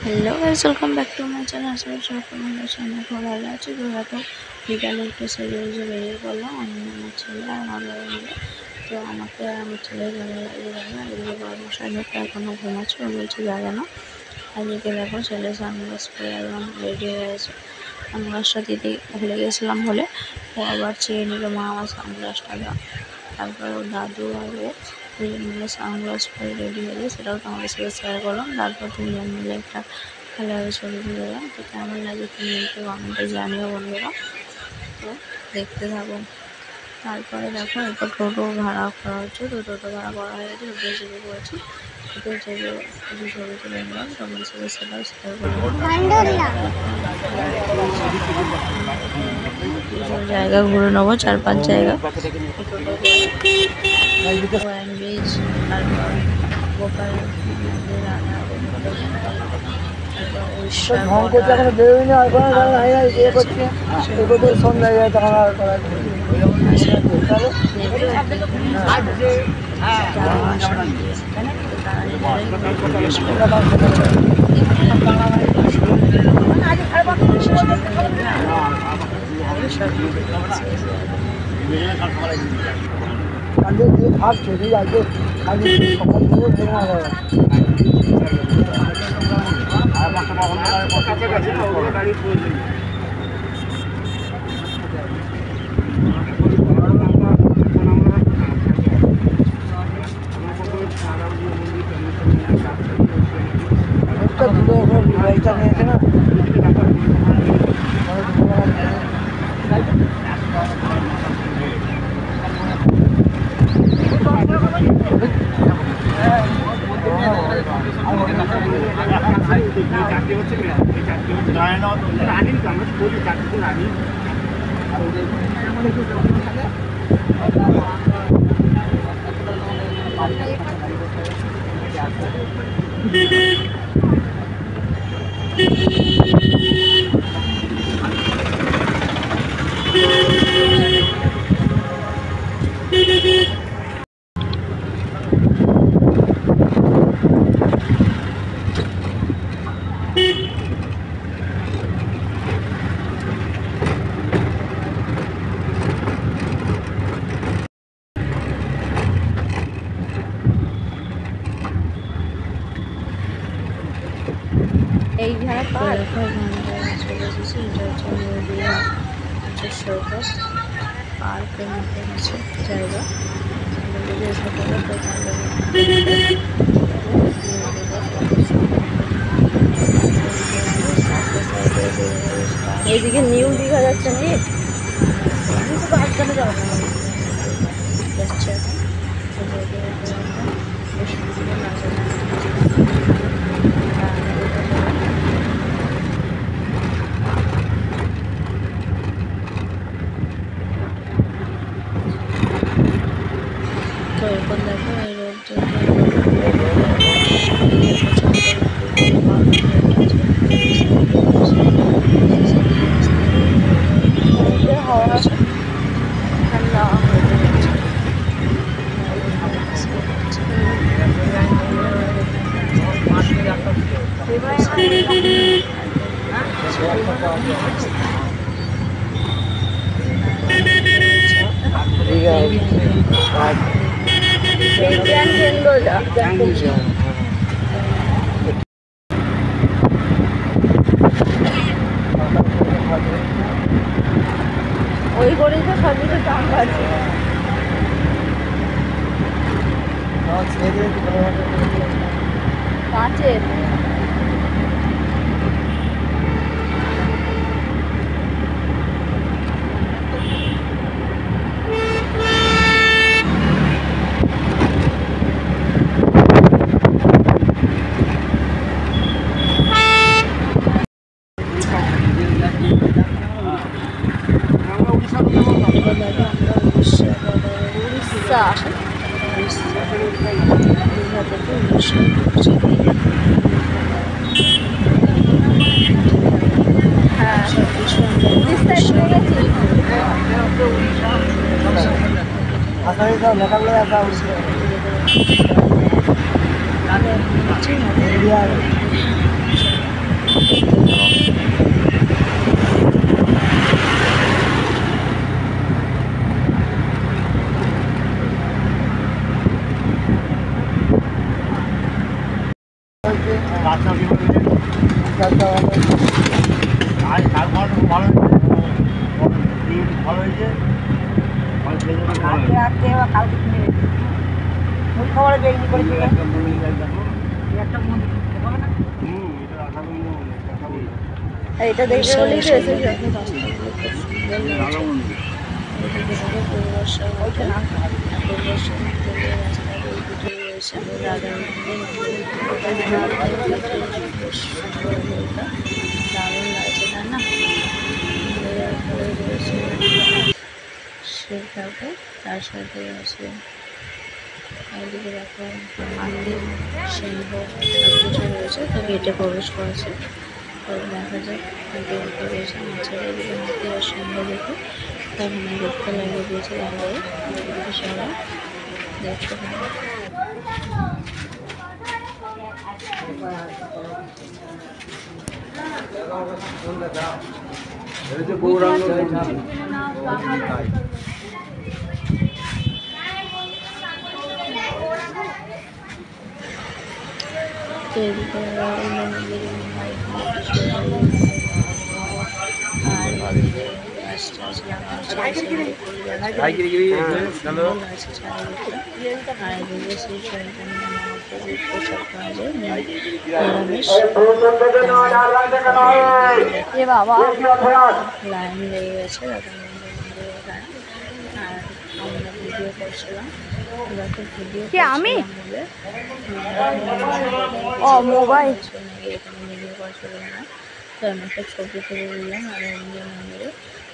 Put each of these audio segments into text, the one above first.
Hello guys, welcome back to my channel. আসলে সব তোমাদের সামনে খুব ভালো আছে। তো দেখো, বিকালে একটু সেজে বেরিয়ে পড়লাম আমি, আমার ছেলে আর আমার বাবা মিলে। তো আমাকে আর আমার ছেলে ভালো লাগে না, এদিকে বড় মশাই দেখো এখনো ঘুমাচ্ছে, ও বলছে যাবে না। এদিকে দেখো ছেলে সানগ্লাস পরে একদম রেডি হয়ে গেছে। সানগ্লাসটা দিতে ভুলে গেছিলাম বলে ও আবার চেয়ে নিল, মা আমার সানগ্লাসটা দাও। তারপরে ওর দাদু আর ও দুজন মিলে সানগ্লাস পরে রেডি হয়ে, সেটাও তোমাদের সাথে শেয়ার করলাম। তারপর তিনজন মিলে একটা ভালোভাবে ছবি তুললাম। তো কেমন লাগে তুমি একটু কমেন্টে জানিও বন্ধুরা। তো দেখতে থাকো। তারপরে দেখো একটা টোটো ভাড়া করা হচ্ছে, তো টোটো ভাড়া করা হয়ে গেছে, টোটো চেপে পড়েছি। টোটো চেপে কিছু ছবি তুলে নিলাম, তোমাদের সাথে সেটাও শেয়ার করলাম। জায়গা ঘুরে নেবো, 4-5 জায়গা। ব্রিজ, তারপর গোপাল মন্দির, রাধা এইখানে চলে এসেছি। এটা হচ্ছে নদীয়া সৈকত, পার্কের মতো আছে জায়গা। এইদিকে নিউ দীঘা যাচ্ছে নাকি, কিন্তু বাচ্চাটা যাবে না যাচ্ছে তো এখন দেখো এই রোডটা হাওয়া আছে, ঠান্ডা ওই করেই তো সব কিছু দাম বাড়ছে। কাঁচের উড়িষ্যা হ্যাঁ, এটা দেখবে বলেই তো এসেছে। দারুণ লাগছে তাই না? শিব ঠাকুর, তার সাথে আছে এদিকে দেখো হাতি, সিংহ সব কিছু রয়েছে। তো গেটে প্রবেশ করেছে। তো দেখা যাক গেটে রয়েছে মাছের এদিকে হাতি আর সিংহ দেখে তখন গেটটা লাগিয়ে দিয়েছে দাঁড়িয়ে সবাই দেখতে পাবে। তো এদিকে আর এদিকে গাছ টাছ লাগানো আর এদিকে শ্রী চৈতন্য মহাপ্রভুর প্রচার করা যায় নিরামিষ লাইন লেগে গেছে মন্দিরের এখানে। আর আমরা ভিডিও করছিলাম, ভিডিও আমি বলে মোবাইল এখানে ভিডিও করছিল না। তো আমি একটা ছবি তুলে দিলাম আর মন্দিরে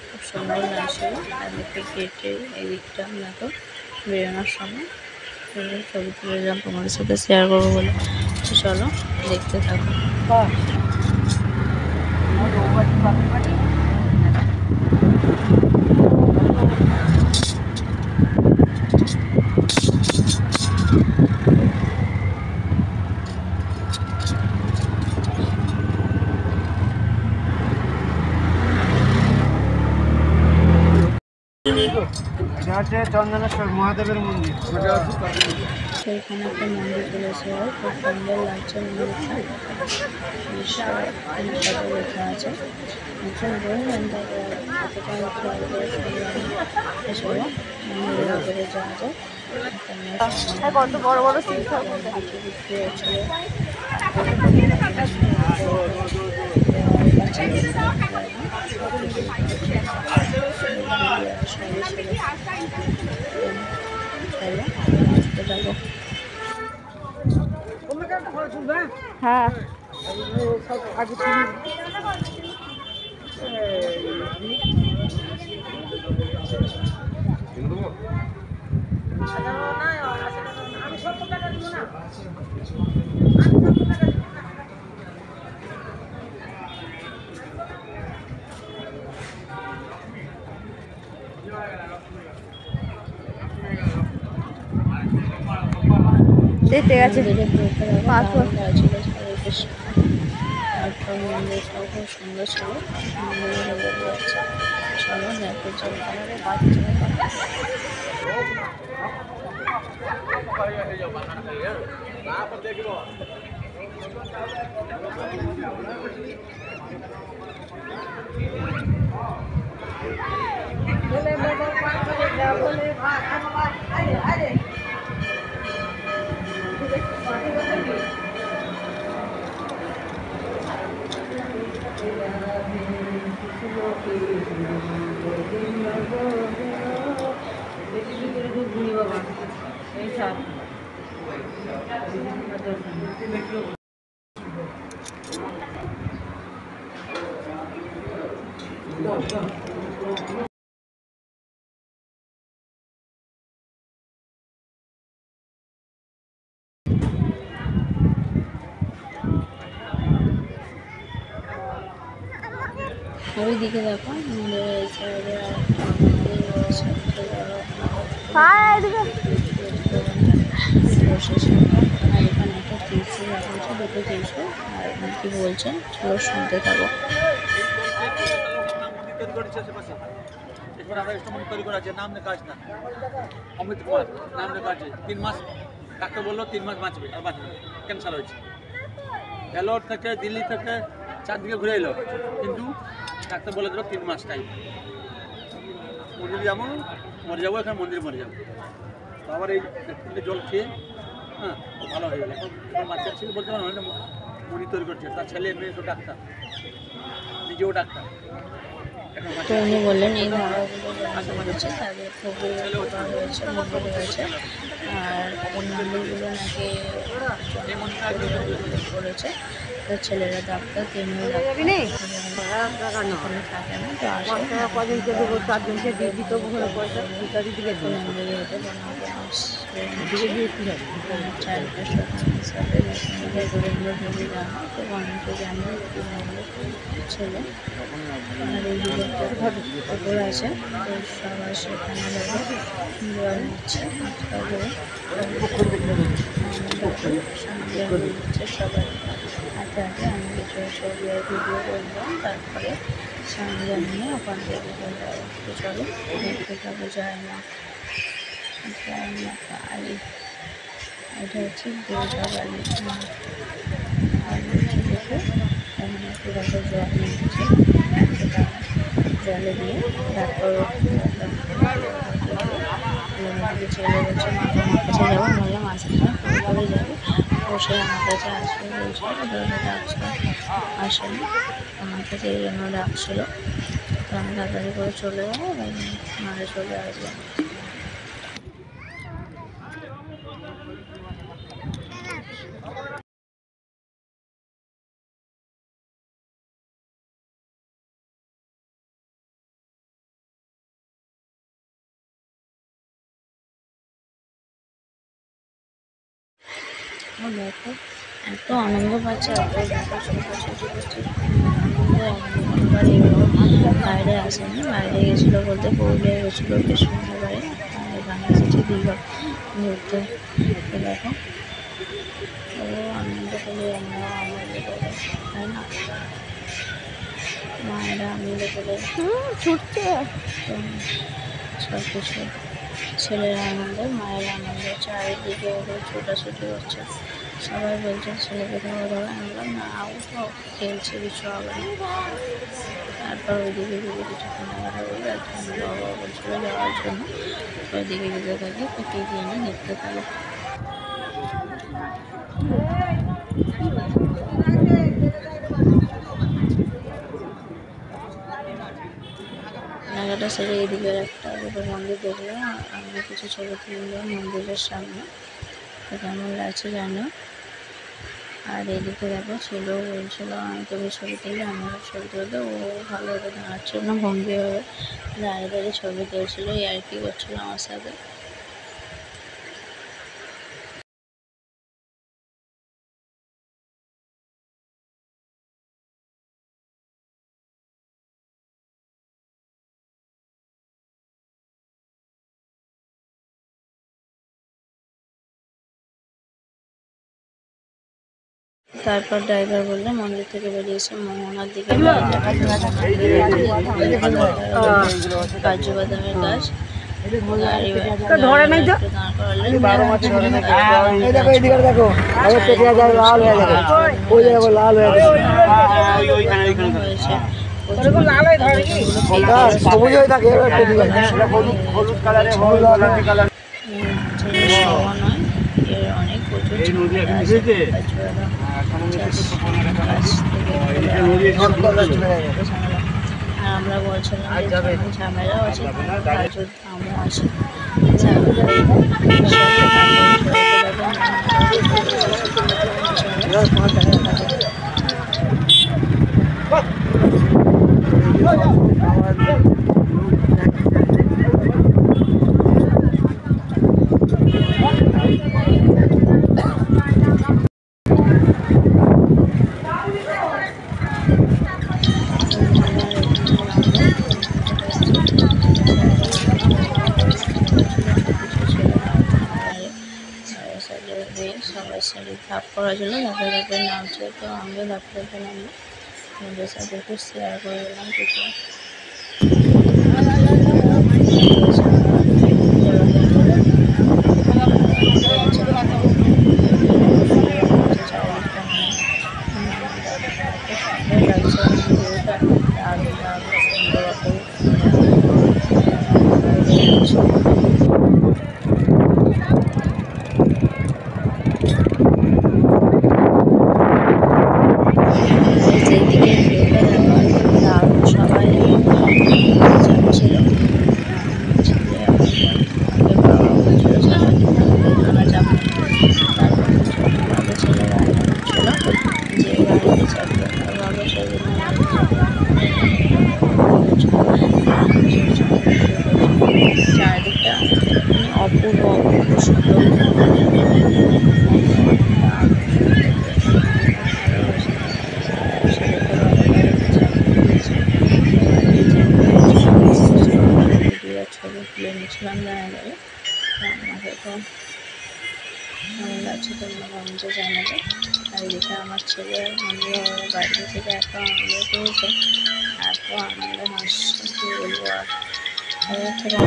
খুব সুন্দর লাগছিল। আর দেখো গেটের এই দিকটা দেখো বেরোনোর সময় ছবি তুলে দিলাম তোমাদের সাথে শেয়ার করবো বলে। তো চলো দেখতে থাকো। এটা হচ্ছে চন্দনেশ্বর মহাদেবের মন্দির। সেখানে একটা মন্দির চলেছে, খুব সুন্দর লাগছে মন্দিরটা। সাথে লেখা আছে একজন বললেন তাকে কতটা এসব মন্দিরের ভিতরে যাওয়া যায়। কত বড় বড় সিট বিক্রি হচ্ছিল। হ্যাঁ দেখতে গেছে পাথর মন্দিরটাও খুব সুন্দর ছিল। মন্দিরের চলো দেখো ওইদিকে দেখো আমাদের এই সাইডে আরেকটা মন্দির রয়েছে। আর এখানে একটা ত্রিশূল রাখা হয়েছে, দুটো ত্রিশূল। আর এখানে কি বলছেন চলো শুনতে থাকো। তৈরি করা আছে, নাম লেখা আছে না, অমিত কুমার নাম লেখা আছে। 3 মাস ডাক্তার বললো 3 মাস বাঁচবে, আর বাঁচবে, ক্যান্সার হয়েছে। এলোর থেকে দিল্লি থেকে 4 দিকে ঘুরে এলো, কিন্তু ডাক্তার বলে দিল 3 মাস টাইম। মন্দিরে যাবো, মরে যাবো, এখানে মন্দিরে মরে যাবো। তো আবার এই জল খেয়ে হ্যাঁ ভালো হয়ে গেল। এখন বাচ্চা ছিল বলতে পারো অনেকটা মনি তৈরি করছে, তার ছেলে মেয়ে তো ডাক্তার, নিজেও ডাক্তার। তো উনি বললেন এই ধারাগুলো হচ্ছে তাদের খুবই উপকার হয়েছে, মঙ্গল হয়েছে। আর এই মন্দিরগুলো নাকি করেছে, তো ছেলেরা ডাক্তার, তিনিও ডাক্তার, ওখানে থাকে না, তো আসে মন্দিরে হতে চারিটা হিসাবে ঘুরে ঘুরে জানো, তো অনেকে জানে ছেলে। আর এই পুকুর আছে, তো সবাই সেখানে যাবে, জল নিচ্ছে হাতটা ধরে দিচ্ছে সবাই হাতে হাতে। আমি কিছু ছবি আর ভিডিও করলাম, তারপরে সরঞ্জাম নিয়ে ওখান থেকে তো চলো দেখতে যাবো। যায় না কালী, এটা হচ্ছে দুর্গা কালী দেখে এখানে একটু দেখো জল নিচ্ছে, জলে দিয়ে তারপর চলে গেছে মাথার কাছে যাবো। বললাম আসলে করে যাবে, বসে আমার কাছে আসবে বলছিল, ডাকছিল আসেনি, আমার কাছে এই জন্য ডাকছিল। তো আমি তাড়াতাড়ি করে চলে যাবো, মারে চলে আসবো। দেখো এত আনন্দ পাচ্ছে, বাইরে আসেনি, বাইরে গেছিলো বলতে পুরুলিয়ায় গেছিলো কৃষ্ণের বাড়ি, এখানে এসেছি দীঘা ঘুরতে। দেখো ও আনন্দ করে, আমরাও আনন্দ করে, তাই না? মায়েরা আনন্দ করে ছুটছে, সব কিছু ছেলেরা আনন্দ, মায়ের আনন্দ, চারিদিকে ওদের ছোটাছুটি হচ্ছে। সবাই বলছে ছেলেকে ধরো ধরো, আমি বললাম না ও খেলছে, কিছু হবে না। তারপর ওইদিকে দিকে কিছু কেনাকাটা করবে, একটা বাবা বলছিল যাওয়ার জন্য, ওইদিকে যেতে থাকি, তো কে গিয়ে নিয়ে দেখতে থাকি। কেনাকাটা সেরে এদিকের একটা দুটো মন্দির দেখলাম, আমরা কিছু ছবি তুললাম মন্দিরের সামনে, তো কেমন লাগছে জানো। আর এদিকে দেখো ছিল বলছিল আমি তোকে ছবি তুলি, আমার ছবি তুলতে, ও ভালোভাবে দাঁড়াচ্ছিল না, ভঙ্গি হয়ে দাঁড়িয়ে দাঁড়িয়ে ছবি তুলছিল, আর কি করছিল আমার সাথে। তারপর ড্রাইভার বললো মন্দির থেকে বেরিয়েছে মোহনার দিকে, কাজু বাদামের গাছ, অনেক প্রচুর আর আমরা বলছিলাম ঝামেলাও আছে, প্রচুর দামও আছে। সবাই শাড়ি ভাগ করার জন্য ধাপে ধাপে নামছে, তো আমিও ধাপে ধাপে নামলাম, আমাদের সাথে একটু শেয়ার করে দিলাম কিছু। সুন্দর লাগছে ভিউটা, দারুণ দারুণ সুন্দর অপরূপ যেদিকে ভিউটা দারুণ, সবাই যাচ্ছিল আমরা যাবো, তারপর ছেলে রান্না করছিল যে গাড়িতে চাপবে বাবা সেদিন চারিদিকটা অপূর্ব অপূর্ব সুন্দর ছবি তুলে নিয়েছিলাম জানালায়। আমাকে তো কেমন লাগছে তোমরা কমেন্টে জানাবে। আর এদিকে আমার ছেলে বাড়ি থেকে এত আনন্দ পেয়েছে, এত আনন্দ হাসছে কি বলবো। আর থেকে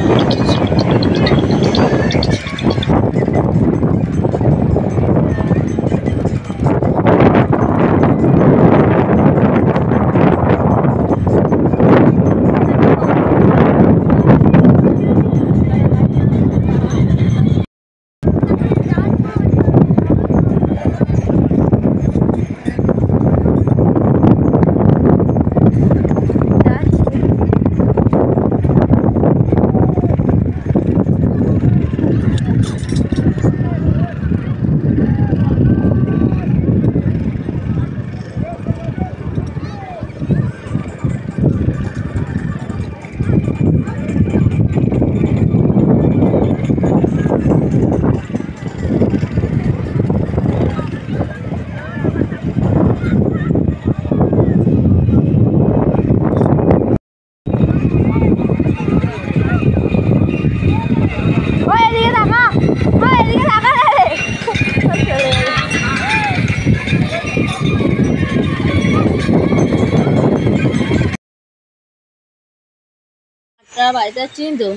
বাড়িতে যাচ্ছি তো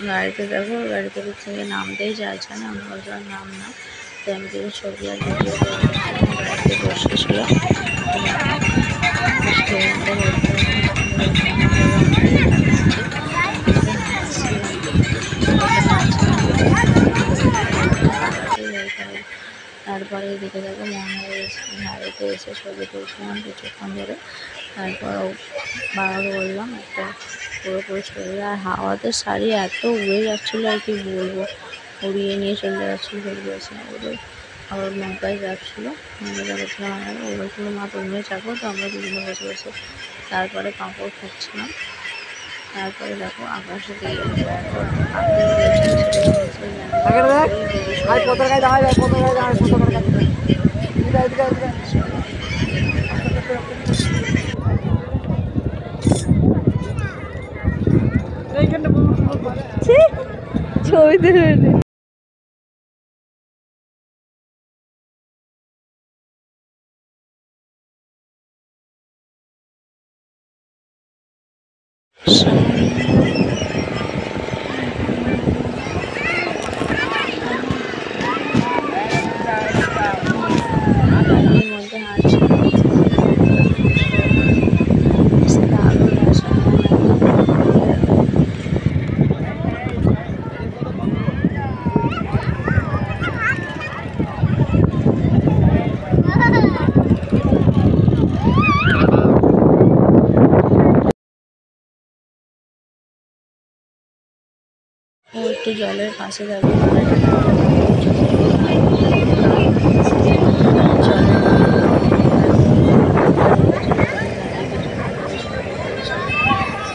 গাড়িতে দেখো, গাড়িতে থেকে নামতেই চাইছে না, আমি বলছিলাম নাম না, তো আমি কিছু ছবি আর ভিডিও গাড়িতে বসেছিল। তারপরে এদিকে দেখো গাড়িতে এসে ছবি তুলছিলাম কিছুক্ষণ ধরে, তারপর বার করলাম একটা পুরোপুরি ছবি। আর হাওয়াতে শাড়ি এত উড়ে যাচ্ছিলো আর কি বলবো, উড়িয়ে নিয়ে চলে যাচ্ছিলো, চলে যাচ্ছে ওদের আবার নৌকায় যাচ্ছিলো। আমরা যাচ্ছিলাম, ও বলছিল মা তুমিও যাবো, তো আমরা দুজনে বসে বসে তারপরে পাঁপড় খাচ্ছিলাম। তারপরে দেখো আকাশে ছবি তুলে মধ্যে হাঁটছি দারুণ আসা ও একটু জলের পাশে যাবে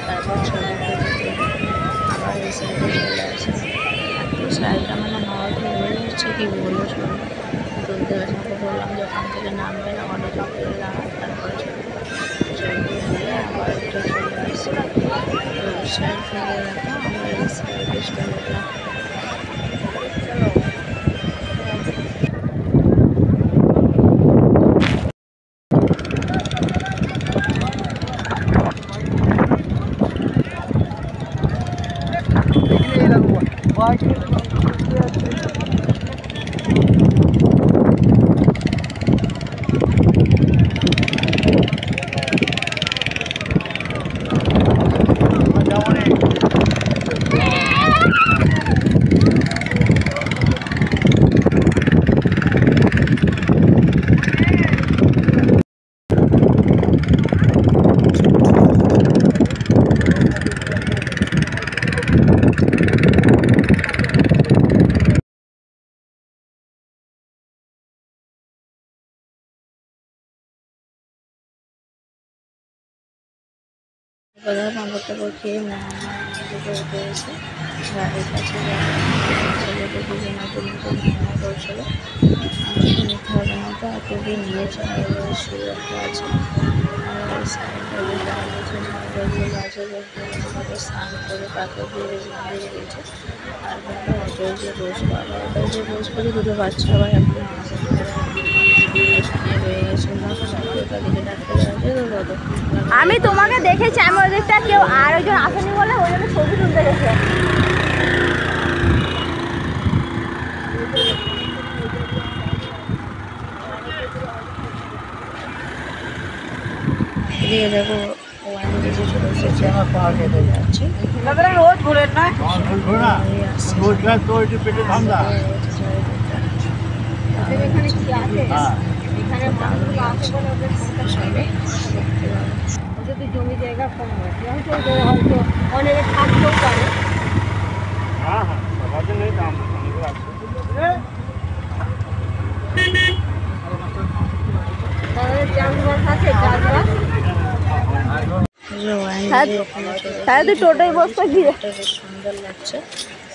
তারপর ছবি আবার এই সাইডে চলে আসে। এত সাইডটা মানে হাওয়া ধরে যাচ্ছে কি বলবো, ছবি তুলতে গেছে। আমাকে বললাম যে ওখান থেকে নামবে না, অটো চাপে দাঁড়ান, তারপরে ছবি নিয়ে আবার একটু চলে আসছে। ওই সাইড থেকে দেখো আমরা এই সাইডে চলে গেলাম। কোথাও পাঁপড় খেয়ে দিকে উঠে এসে গাড়ির কাছে ছেলেকে দুজনের জন্য রান্না করছিল। নিতে হবে না তো এতদিন নিয়ে চলে গেলে সুযোগটা আছে। আর সাইডে আছে স্নান করে কাপড় দিয়ে মন্দিরে গেছে। আর অটোয় যে রোজ পাবে অটোয় যে রোজ করি দুটো বাচ্চা আবার এখন এখানে রয়ে গেছিল। তাদেরকে ডাক্তার আছে তো ততক্ষণ আমি তোমাকে দেখেছি, আমি ওদিকটা কেউ আর একজন আসেনি বলে ওই জন্য ছবি তুলতে গেছে। এদিকে দেখো ওয়াইন দিয়েছে ছোটো এসেছে আমার পা কেটে যাচ্ছে। রোজ ঘুরেন না তো একটু পেটে ঠান্ডা। জমি জায়গা কম হয়তো অনেকে থাকতেও পারে। হ্যাঁ হ্যাঁ সবার জন্যই দাম চাষবাস আছে, চাষবাস হ্যাঁ তুই টোটোয় বসতে গিয়ে বেশ সুন্দর লাগছে।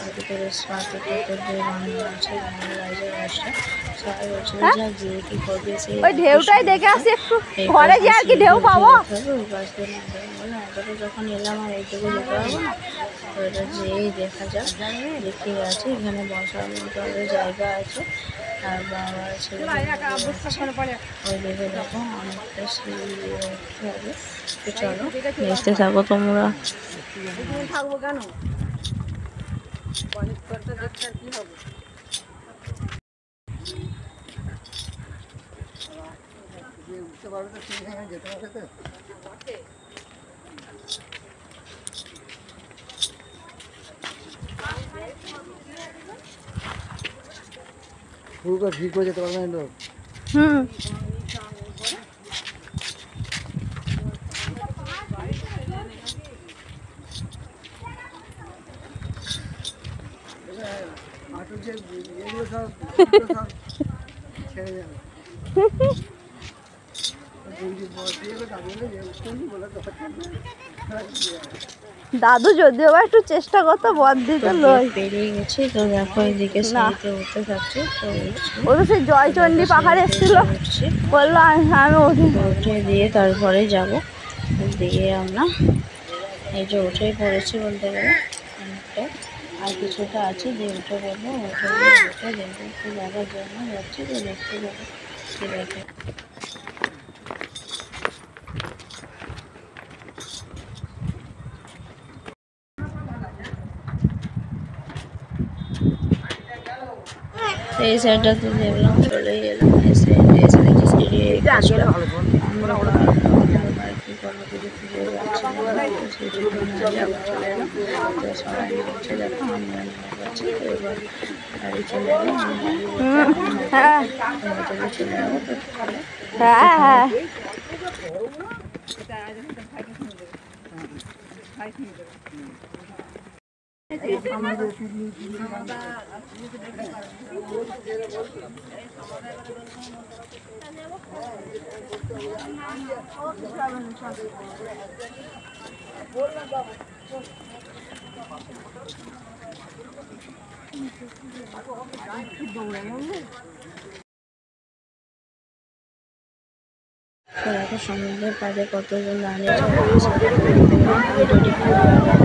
এদিকে বেশ পাতে টোটো দিয়ে বানানো আছে, বাংলা রাইজের বাসটা সবাই বলছিল যা গিয়ে কি করবে সেই ওই ঢেউটাই দেখে আসি একটু, ঘরে যে আর কি ঢেউ পাবো। ওই পাশ দিয়ে এতটা যখন এলাম আর এইটুকু যেতে পারবো না, তো এটা যেই দেখা যাক। দেখতে আছে এখানে বসার মতো জায়গা আছে। আর বাবা ছেলে ওই দেখে দেখো অনেকটা সিঁড়ি উঠতে হবে। তো চলো দেখতে থাকো তোমরা। থাকবো কেন? ঠিক হয়ে যেতে পারবেন লোক। হুম দাদু যদিও বা একটু চেষ্টা করতো বদ দিতে লই পেরিয়ে গেছি। তো দেখো এদিকে সিঁড়িতে উঠতে থাকছি। তো ও তো সেই জয়চণ্ডী পাহাড়ে এসেছিল, উঠছি, বললো আমি উঠি। উঠে দিয়ে তারপরে যাব। দিয়ে আমরা এই যে উঠেই পড়েছি বলতে গেলে অনেকটা। আর কিছুটা আছে দিয়ে উঠে পড়বো। উঠে দেখবো একটু জায়গার জন্য যাচ্ছি। তো দেখতে যাবো কি দেখে। এই সাইডটাতে দেখলাম চলে গেলাম। এই সাইডে এসে দেখি সিঁড়ি আমরা কি করবো কিছু খুঁজে যাচ্ছিলাম। চলে এলাম। তো সবাই হচ্ছে দেখো আমরা যাচ্ছি। তো এবার গাড়ি চলে এলাম। হ্যাঁ চলে যাবো। তো হ্যাঁ হ্যাঁ দেখো সমুদ্রের পাড়ে কতজন দাঁড়িয়ে আছে। ভিডিওটি ভালো লাগে